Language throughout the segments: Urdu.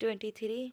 23,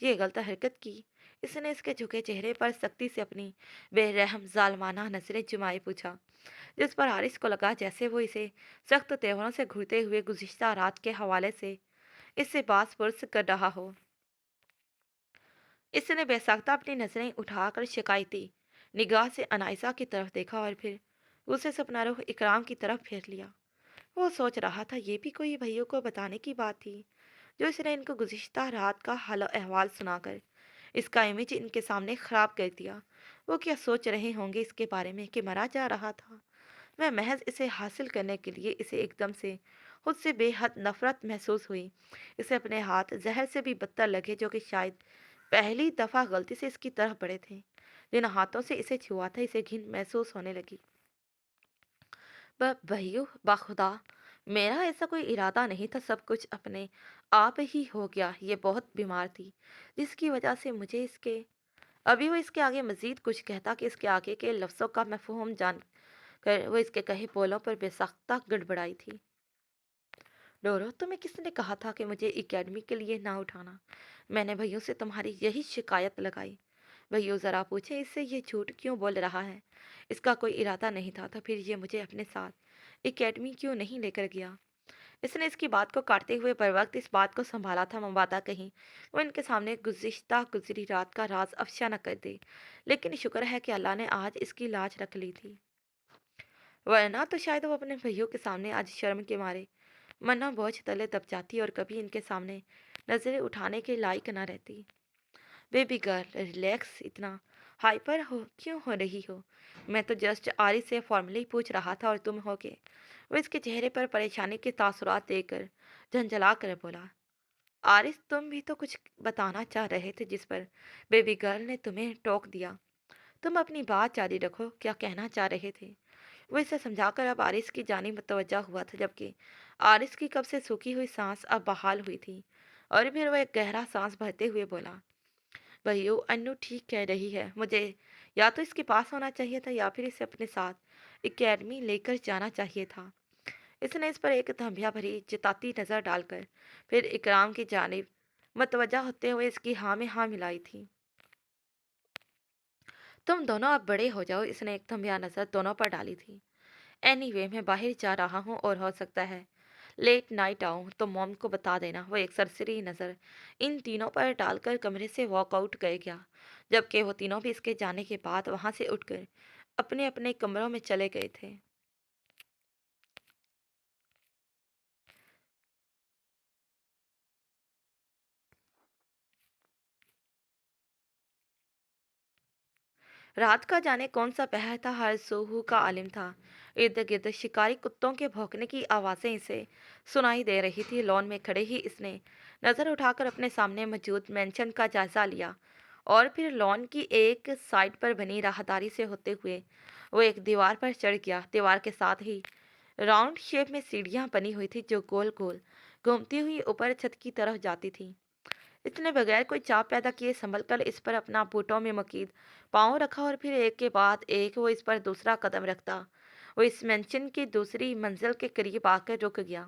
یہ غلط حرکت کی؟ اس نے اس کے جھکے چہرے پر سختی سے اپنی بے رحم ظالمانہ نظریں جمائے پوچھا، جس پر حارث کو لگا جیسے وہ اسے سخت تیوروں سے گھرتے ہوئے گزشتہ رات کے حوالے سے اس سے باز پرس کر رہا ہو۔ اس نے بے ساختہ اپنی نظریں اٹھا کر شکایتی نگاہ سے انائسہ کی طرف دیکھا اور پھر اسے سپنا روح اکرام کی طرف پھیر لیا۔ وہ سوچ رہا تھا یہ بھی کوئی بھائیوں کو بتانے کی بات تھی، جو اس نے ان کو گزشتہ رات کا حال و احوال سنا کر اس کا امیج ان کے سامنے خراب کر دیا۔ وہ کیا سوچ رہے ہوں گے اس کے بارے میں کہ مرا جا رہا تھا؟ میں محض اسے حاصل کرنے کے لیے اسے ایک دم سے خود سے بے حد نفرت محسوس ہوئی۔ اسے اپنے ہاتھ زہر سے بھی بدتر لگے جو کہ شاید پہلی دفعہ غلطی سے اس کی طرف بڑھے تھے۔ جن ہاتھوں سے اسے چھوا تھا اسے گھن محسوس ہونے لگی۔ بھائیو باخدا، میرا ایسا کوئی ارادہ نہیں تھا، سب کچھ اپنے آپ ہی ہو گیا۔ یہ بہت بیمار تھی جس کی وجہ سے مجھے اس کے ابھی وہ اس کے آگے مزید کچھ کہتا کہ اس کے آگے کے لفظوں کا مفہوم جان کر وہ اس کے کہے بولوں پر بے ساختہ گڑبڑائی تھی۔ ڈورو، تمہیں کس نے کہا تھا کہ مجھے اکیڈمی کے لیے نہ اٹھانا؟ میں نے بھائیوں سے تمہاری یہی شکایت لگائی۔ بھائیو ذرا پوچھے اس سے یہ جھوٹ کیوں بول رہا ہے؟ اس کا کوئی ارادہ نہیں تھا تو پھر یہ مجھے اپنے ساتھ اکیڈمی کیوں نہیں لے کر گیا؟ اس نے اس کی بات کو کاٹتے ہوئے بر وقت اس بات کو سنبھالا تھا مبادا کہیں وہ ان کے سامنے گزشتہ گزری رات کا راز افشا نہ کر دے، لیکن شکر ہے کہ اللہ نے آج اس کی لاج رکھ لی تھی، ورنہ تو شاید وہ اپنے بھائیوں کے سامنے آج شرم کے مارے منا بوجھ تلے دب جاتی اور کبھی ان کے سامنے نظریں اٹھانے کے لائق نہ رہتی۔ بیبی گرل ریلیکس، اتنا ہائپر کیوں ہو رہی ہو؟ میں تو جسٹ آری سے فارملی پوچھ رہا تھا اور تم ہو کے؟ وہ اس کے چہرے پر پریشانی کے تاثرات دیکھ کر جھنجھلا کر بولا۔ آرس، تم بھی تو کچھ بتانا چاہ رہے تھے جس پر بیبی گرل نے تمہیں ٹوک دیا۔ تم اپنی بات جاری رکھو، کیا کہنا چاہ رہے تھے؟ وہ اسے سمجھا کر اب آرس کی جانب متوجہ ہوا تھا، جبکہ آرس کی کب سے سوکھی ہوئی سانس اب بحال ہوئی تھی، اور پھر وہ ایک گہرا سانس بھرتے ہوئے بولا، بھائیو انو ٹھیک کہہ رہی ہے، مجھے یا تو اس کے پاس ہونا چاہیے تھا یا پھر اسے اپنے ساتھ اکیڈمی لے کر جانا چاہیے تھا۔ اس نے اس پر ایک دھمیا بھری جتاتی نظر ڈال کر پھر اکرام کی جانب متوجہ ہوتے ہوئے اس کی ہاں میں ہاں ملائی تھی۔ تم دونوں اب بڑے ہو جاؤ، اس نے ایک دھمیا نظر دونوں پر ڈالی تھی۔ اینی وے میں باہر جا رہا ہوں اور ہو سکتا ہے لیٹ نائٹ آؤں تو موم کو بتا دینا۔ وہ ایک سرسری نظر ان تینوں پر ڈال کر کمرے سے واک آؤٹ کر گیا، جبکہ وہ تینوں بھی اس کے جانے کے بعد وہاں سے اٹھ کر اپنے اپنے کمروں میں چلے گئے تھے۔ رات کا جانے کون سا پہر تھا، ہر سوہو کا عالم تھا۔ ارد گرد شکاری کتوں کے بھونکنے کی آوازیں اسے سنائی دے رہی تھی۔ لون میں کھڑے ہی اس نے نظر اٹھا کر اپنے سامنے موجود مینشن کا جائزہ لیا، اور پھر لون کی ایک سائڈ پر بنی راہداری سے ہوتے ہوئے وہ ایک دیوار پر چڑھ گیا۔ دیوار کے ساتھ ہی راؤنڈ شیپ میں سیڑھیاں بنی ہوئی تھی جو گول گول گھومتی ہوئی اوپر چھت کی طرف جاتی تھی۔ اس نے بغیر کوئی چاپ پیدا کیے سنبھل کر اس پر اپنا بوٹوں میں مقید پاؤں رکھا، اور پھر ایک کے بعد ایک وہ اس پر دوسرا قدم رکھتا وہ اس مینشن کی دوسری منزل کے قریب آ کر رک گیا۔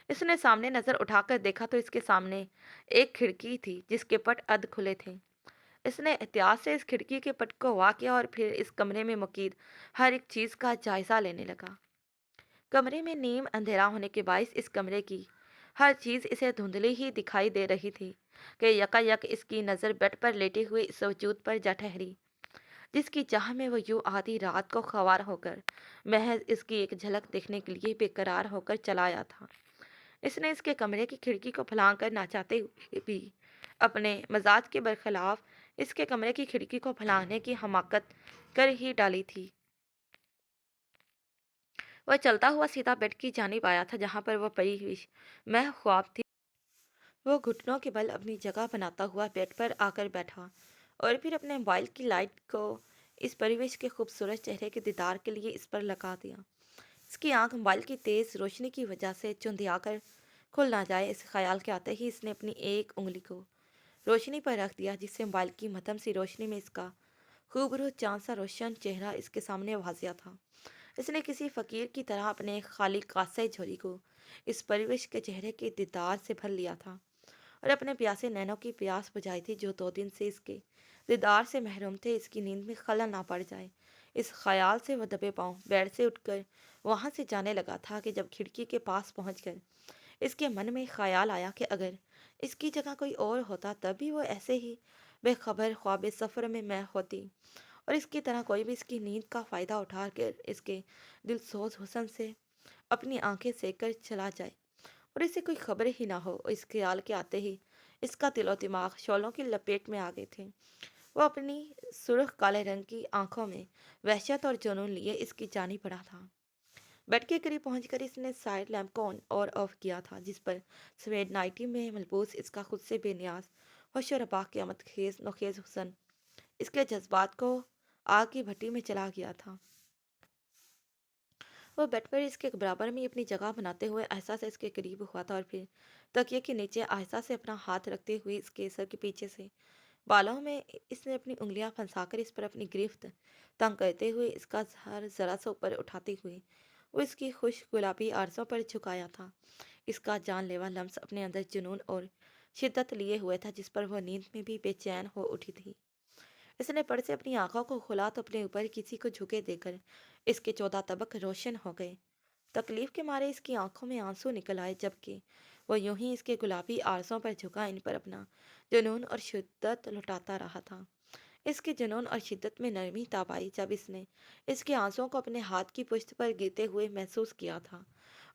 اس نے سامنے نظر اٹھا کر دیکھا تو اس کے سامنے ایک کھڑکی تھی جس کے پٹ ادھ کھلے تھے۔ اس نے احتیاط سے اس کھڑکی کے پٹ کو وا کیا اور پھر اس کمرے میں مقید ہر ایک چیز کا جائزہ لینے لگا۔ کمرے میں نیم اندھیرا ہونے کے باعث اس کمرے کی ہر چیز اسے دھندلی ہی دکھائی دے رہی تھی کہ یکا یک اس کی نظر بیڈ پر لیٹے ہوئے اس وجود پر جا ٹھہری جس کی چاہ میں وہ یوں آدھی رات کو خوار ہو کر محض اس کی ایک جھلک دیکھنے کے لیے بے قرار ہو کر چلا آیا تھا۔ اس نے اس کے کمرے کی کھڑکی کو پھلانگ کر نہ چاہتے ہوئے بھی اپنے مزاج کے برخلاف اس کے کمرے کی کھڑکی کو پھلانگنے کی حماقت کر ہی ڈالی تھی۔ وہ چلتا ہوا سیدھا بیڈ کی جانب آیا تھا جہاں پر وہ پڑی ہوئی مہ خواب تھی۔ وہ گھٹنوں کے بل اپنی جگہ بناتا ہوا بیڈ پر آ کر بیٹھا اور پھر اپنے موبائل کی لائٹ کو اس پریوش کے خوبصورت چہرے کے دیدار کے لیے اس پر لگا دیا۔ اس کی آنکھ موبائل کی تیز روشنی کی وجہ سے چندھیا کر کھل نہ جائے، اس خیال کے آتے ہی اس نے اپنی ایک انگلی کو روشنی پر رکھ دیا جس سے موبائل کی مدھم سی روشنی میں اس کا خوبصورت چاند سا روشن چہرہ اس کے سامنے واضح تھا۔ اس نے کسی فقیر کی طرح اپنے خالی کاسے جھولی کو اس پریوش کے چہرے کے دیدار سے بھر لیا تھا اور اپنے پیاسے نینوں کی پیاس بجھائی تھی جو 2 دن سے اس کے دیدار سے محروم تھے، اس کی نیند میں خلل نہ پڑ جائے۔ اس خیال سے وہ دبے پاؤں بیڈ سے اٹھ کر وہاں سے جانے لگا تھا کہ جب کھڑکی کے پاس پہنچ کر اس کے من میں خیال آیا کہ اگر اس کی جگہ کوئی اور ہوتا تب بھی وہ ایسے ہی بے خبر خواب سفر میں ہوتی، اور اس کی طرح کوئی بھی اس کی نیند کا فائدہ اٹھا کر اس کے دل سوز حسن سے اپنی آنکھیں سیک کر چلا جائے اور اسے کوئی خبر ہی نہ ہو۔ اس خیال کے آتے ہی اس کا دل و دماغ شعلوں کی لپیٹ میں آ گئے تھے۔ وہ اپنی سرخ کالے رنگ کی آنکھوں میں وحشت اور جنون لیے اس کی جانب بڑھا تھا۔ بیڈ کے قریب پہنچ کر اس نے سائڈ لیمپ کو آن اور آف کیا تھا جس پر سویڈ نائٹی میں ملبوس اس کا خود سے بے نیاز ہوش و ربا قیامت خیز نوخیز حسن اس کے جذبات کو آگ کی بھٹی میں چلا گیا تھا۔ وہ بیڈ پر اس کے برابر میں اپنی جگہ بناتے ہوئے آہستہ سے اس کے قریب ہوا تھا اور پھر تکیے کے نیچے آہستہ سے اپنا ہاتھ رکھتے ہوئے اس کے سر کے پیچھے سے بالوں میں اس نے اپنی انگلیاں پھنسا کر اس پر اپنی گرفت تنگ کرتے ہوئے اس کا سر ذرا سا اوپر اٹھاتے ہوئے وہ اس کی خشک گلابی آرزوں پر جھکایا تھا۔ اس کا جان لیوا لمس اپنے اندر جنون اور شدت لیے ہوئے تھا جس پر وہ نیند میں بھی بے چین ہو اٹھی تھی۔ اس نے پڑ سے اپنی آنکھوں کو کھلا تو اپنے اوپر کسی کو جھکے دے کر اس کے 14 طبق روشن ہو گئے۔ تکلیف کے مارے اس کی آنکھوں میں آنسو نکل آئے جبکہ وہ یوں ہی اس کے گلابی آرزوں پر جھکا ان پر اپنا جنون اور شدت لٹاتا رہا تھا۔ اس کے جنون اور شدت میں نرمی تاب آئی جب اس نے اس کے آنسوؤں کو اپنے ہاتھ کی پشت پر گرتے ہوئے محسوس کیا تھا،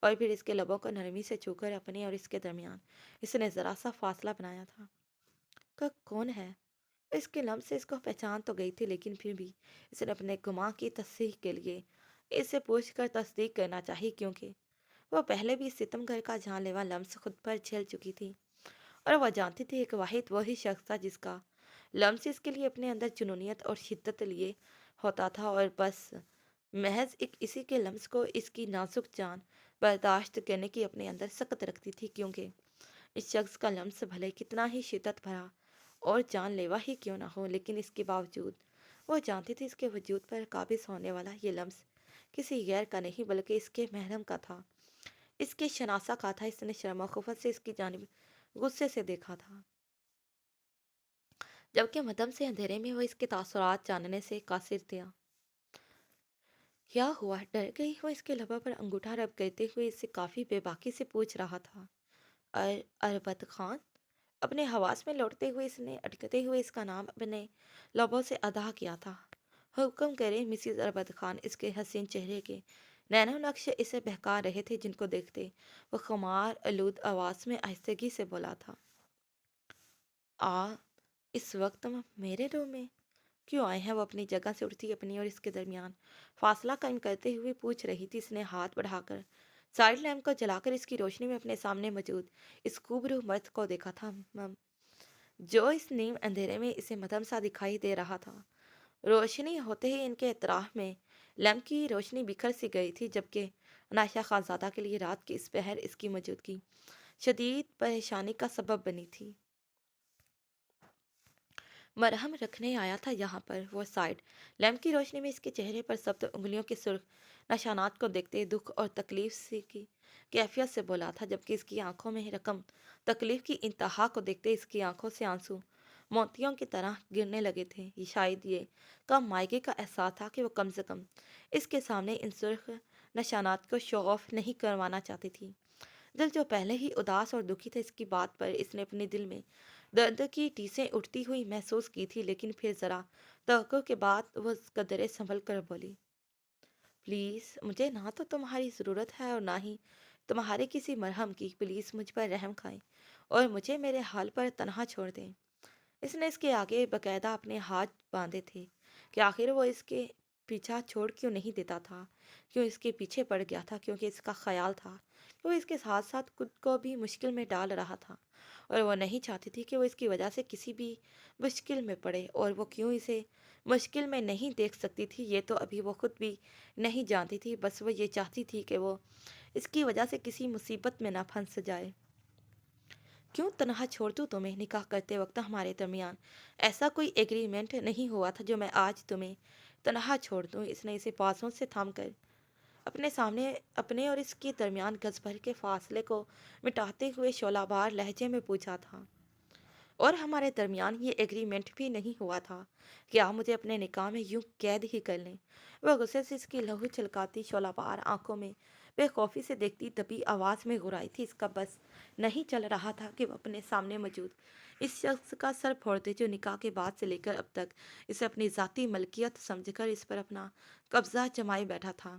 اور پھر اس کے لبوں کو نرمی سے چھو کر اپنے اور اس کے درمیان اس نے ذرا سا فاصلہ بنایا تھا۔ کون ہے؟ اس کے لمس سے اس کو پہچان تو گئی تھی لیکن پھر بھی اس نے اپنے گماں کی تصحیح کے لیے اس سے پوچھ کر تصدیق کرنا چاہی کیونکہ وہ پہلے بھی ستم گھر کا جان لیوا لمس خود پر جھیل چکی تھی اور وہ جانتی تھی ایک واحد وہی شخص تھا جس کا لمس اس کے لیے اپنے اندر جنونیت اور شدت لیے ہوتا تھا، اور بس محض ایک اسی کے لمس کو اس کی نازک جان برداشت کرنے کی اپنے اندر سخت رکھتی تھی کیونکہ اس شخص کا لمس بھلے کتنا ہی شدت بھرا اور جان لیوا ہی کیوں نہ ہو لیکن اس کے باوجود وہ جانتی تھی اس کے وجود پر قابض ہونے والا یہ لمس کسی غیر کا نہیں بلکہ اس کے محرم کا تھا، اس کے شناسہ کا تھا۔ اس نے شرم و خفت سے اس کی جانب غصے سے دیکھا تھا جبکہ مدم سے اندھیرے میں وہ اس کے تاثرات جاننے سے قاصر تھا۔ کیا ہوا؟ ڈر گئی؟ وہ اس کے لبوں پر انگوٹھا رب کرتے ہوئے اس سے کافی بے باکی سے پوچھ رہا تھا۔ اربت خان؟ اپنے حواس میں لوٹتے ہوئے اس نے اٹکتے ہوئے اس کا نام اپنے لبوں سے ادا کیا تھا۔ حکم کرے مسز اربت خان۔ اس کے حسین چہرے کے نینو نقش اسے بہکا رہے تھے جن کو دیکھتے وہ خمار آلود آواز میں آہستگی سے بولا تھا۔ آپ اس وقت میرے روم میں کیوں آئے ہیں؟ وہ اپنی جگہ سے اٹھتی اپنی اور اس کے درمیان فاصلہ قائم کرتے ہوئے پوچھ رہی تھی۔ اس نے ہاتھ بڑھا کر سائڈ لیمپ کو جلا کر اس کی روشنی میں اپنے سامنے موجود اس خوبرو مرد کو دیکھا تھا جو اس نیم اندھیرے میں اسے مدھم سا دکھائی دے رہا تھا۔ روشنی ہوتے ہی ان کے اطراف میں لیمپ کی روشنی بکھر سی گئی تھی جبکہ عنایشہ خانزادہ کے لیے رات کی اس پہر اس کی موجودگی شدید پریشانی کا سبب بنی تھی۔ مرہم رکھنے آیا تھا یہاں پر، وہ سائڈ لیمپ کی روشنی میں اس کے چہرے پر سبز انگلیوں کے سرخ نشانات کو دیکھتے دکھ اور تکلیف سی کی کیفیت سے بولا تھا جبکہ اس کی آنکھوں میں رقم تکلیف کی انتہا کو دیکھتے اس کی آنکھوں سے آنسو موتیوں کی طرح گرنے لگے تھے۔ شاید یہ کم مائگے کا احساس تھا کہ وہ کم سے کم اس کے سامنے ان سرخ نشانات کو شو آف نہیں کروانا چاہتی تھی۔ دل جو پہلے ہی اداس اور دکھی تھا اس کی بات پر اس نے اپنے دل میں درد کی ٹیسیں اٹھتی ہوئی محسوس کی تھی لیکن پھر ذرا توقع کے بعد وہ قدرے سنبھل کر بولی، پلیز مجھے نہ تو تمہاری ضرورت ہے اور نہ ہی تمہارے کسی مرہم کی، پلیز مجھ پر رحم کھائیں اور مجھے میرے حال پر تنہا چھوڑ دیں۔ اس نے اس کے آگے باقاعدہ اپنے ہاتھ باندھے تھے کہ آخر وہ اس کے پیچھا چھوڑ کیوں نہیں دیتا تھا، کیوں اس کے پیچھے پڑ گیا تھا، کیونکہ اس کا خیال تھا کہ وہ اس کے ساتھ ساتھ خود کو بھی مشکل میں ڈال رہا تھا اور وہ نہیں چاہتی تھی کہ وہ اس کی وجہ سے کسی بھی مشکل میں پڑے، اور وہ کیوں اسے مشکل میں نہیں دیکھ سکتی تھی یہ تو ابھی وہ خود بھی نہیں جانتی تھی، بس وہ یہ چاہتی تھی کہ وہ اس کی وجہ سے کسی مصیبت میں نہ پھنس جائے۔ کیوں تنہا چھوڑ دوں تمہیں؟ نکاح کرتے وقت ہمارے درمیان ایسا کوئی ایگریمنٹ نہیں ہوا تھا جو میں آج تمہیں تنہا چھوڑ دوں۔ اس نے اسے بازوں سے تھام کر اپنے سامنے اپنے اور اس کے درمیان گز بھر کے فاصلے کو مٹاتے ہوئے شعلہ بار لہجے میں پوچھا تھا، اور ہمارے درمیان یہ ایگریمنٹ بھی نہیں ہوا تھا کہ آپ مجھے اپنے نکاح میں یوں قید ہی کر لیں؟ وہ غصے سے اس کی لہو چھلکاتی شعلہ بار آنکھوں میں بے خوفی سے دیکھتی دبی آواز میں گرائی تھی۔ اس کا بس نہیں چل رہا تھا کہ وہ اپنے سامنے موجود اس شخص کا سر پھوڑ دے جو نکاح کے بعد سے لے کر اب تک اسے اپنی ذاتی ملکیت سمجھ کر اس پر اپنا قبضہ جمائے بیٹھا تھا۔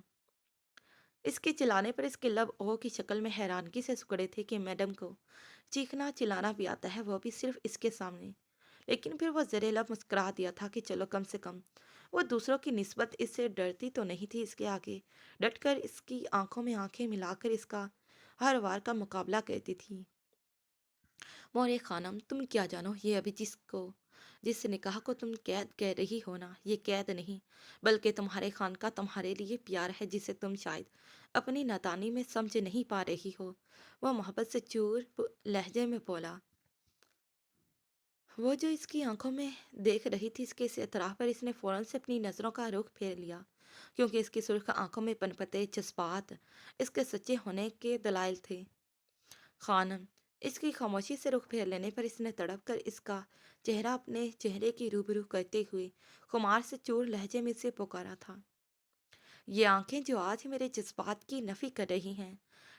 اس کے چلانے پر اس کے لب او کی شکل میں حیرانگی سے سکڑے تھے کہ میڈم کو چیخنا چلانا بھی آتا ہے، وہ بھی صرف اس کے سامنے۔ لیکن پھر وہ زیر لب مسکرا دیا تھا کہ چلو کم سے کم وہ دوسروں کی نسبت اس سے ڈرتی تو نہیں تھی۔ اس کے آگے ڈٹ کر اس کی آنکھوں میں آنکھیں ملا کر اس کا ہر وار کا مقابلہ کرتی تھی۔ مورے خانم، تم کیا جانو یہ ابھی جس نکاح کو تم قید کہہ رہی ہو نا، یہ قید نہیں بلکہ تمہارے خان کا تمہارے لیے پیار ہے جسے تم شاید اپنی نادانی میں سمجھ نہیں پا رہی ہو۔ وہ محبت سے چور لہجے میں بولا۔ وہ جو اس کی آنکھوں میں دیکھ رہی تھی، اس کے اس اعتراف پر اس نے فوراً سے اپنی نظروں کا رخ پھیر لیا، کیونکہ اس کی سرخ آنکھوں میں پنپتے جذبات اس کے سچے ہونے کے دلائل تھے۔ خانم، اس کی خاموشی سے رخ پھیر لینے پر اس نے تڑپ کر اس کا چہرہ اپنے چہرے کی روبرو کرتے ہوئے خمار سے چور لہجے میں سے پکارا تھا۔ یہ آنکھیں جو آج میرے جذبات کی نفی کر رہی ہیں،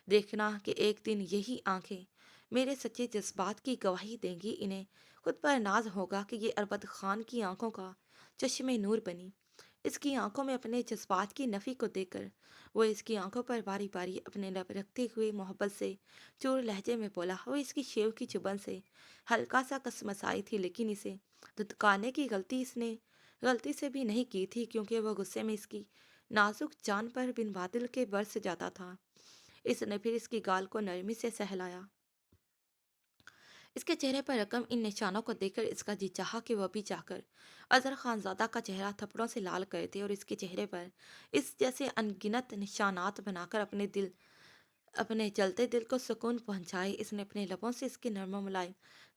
دیکھنا کہ ایک دن یہی آنکھیں میرے سچے جذبات کی گواہی دیں گی۔ انہیں خود پر ناز ہوگا کہ یہ اربد خان کی آنکھوں کا چشم نور بنی۔ اس کی آنکھوں میں اپنے جذبات کی نفی کو دیکھ کر وہ اس کی آنکھوں پر باری باری اپنے لب رکھتے ہوئے محبت سے چور لہجے میں بولا۔ وہ اس کی شیو کی چبن سے ہلکا سا کسمسائی تھی، لیکن اسے دھتکانے کی غلطی اس نے غلطی سے بھی نہیں کی تھی، کیونکہ وہ غصے میں اس کی نازک جان پر بن بادل کے برس جاتا تھا۔ اس نے پھر اس کی گال کو نرمی سے سہلایا۔ اس کے چہرے پر رقم ان نشانوں کو دیکھ کر اس کا جی چاہا کہ وہ بھی جا کر اظہر خانزادہ کا چہرہ تھپڑوں سے لال کر دے اور اس کے چہرے پر اس جیسے انگنت نشانات بنا کر اپنے جلتے دل کو سکون پہنچائے۔ اس نے اپنے لبوں سے اس کے نرم و ملائم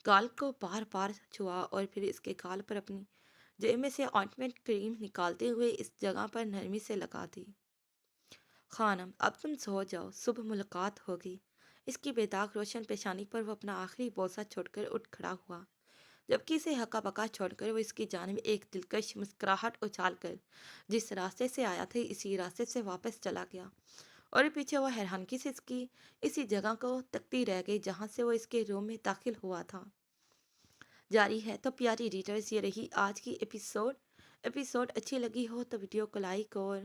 گال کو بار بار چھوا اور پھر اس کے گال پر اپنی جیب میں سے آئنٹمنٹ کریم نکالتے ہوئے اس جگہ پر نرمی سے لگا دی۔ خانم، اب تم سو جاؤ، صبح ملاقات ہوگی۔ اس کی بے داغ روشن پیشانی پر وہ اپنا آخری بوسہ چھوڑ کر اٹھ کھڑا ہوا، جبکہ اسے ہکا بکا چھوڑ کر وہ اس کی جانب ایک دلکش مسکراہٹ اچھال کر جس راستے سے آیا تھا اسی راستے سے واپس چلا گیا، اور پیچھے وہ حیرانگی سے اس کی اسی جگہ کو تکتی رہ گئی جہاں سے وہ اس کے روم میں داخل ہوا تھا۔ جاری ہے۔ تو پیاری ریڈرز، یہ رہی آج کی ایپیسوڈ اچھی لگی ہو تو ویڈیو کو لائک اور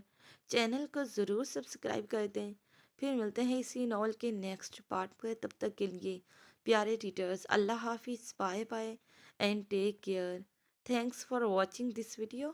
چینل کو ضرور سبسکرائب کر دیں۔ پھر ملتے ہیں اسی ناول کے نیکسٹ پارٹ پر، تب تک کے لیے پیارے ریڈرز، اللہ حافظ، bye bye and take care. Thanks for watching this video.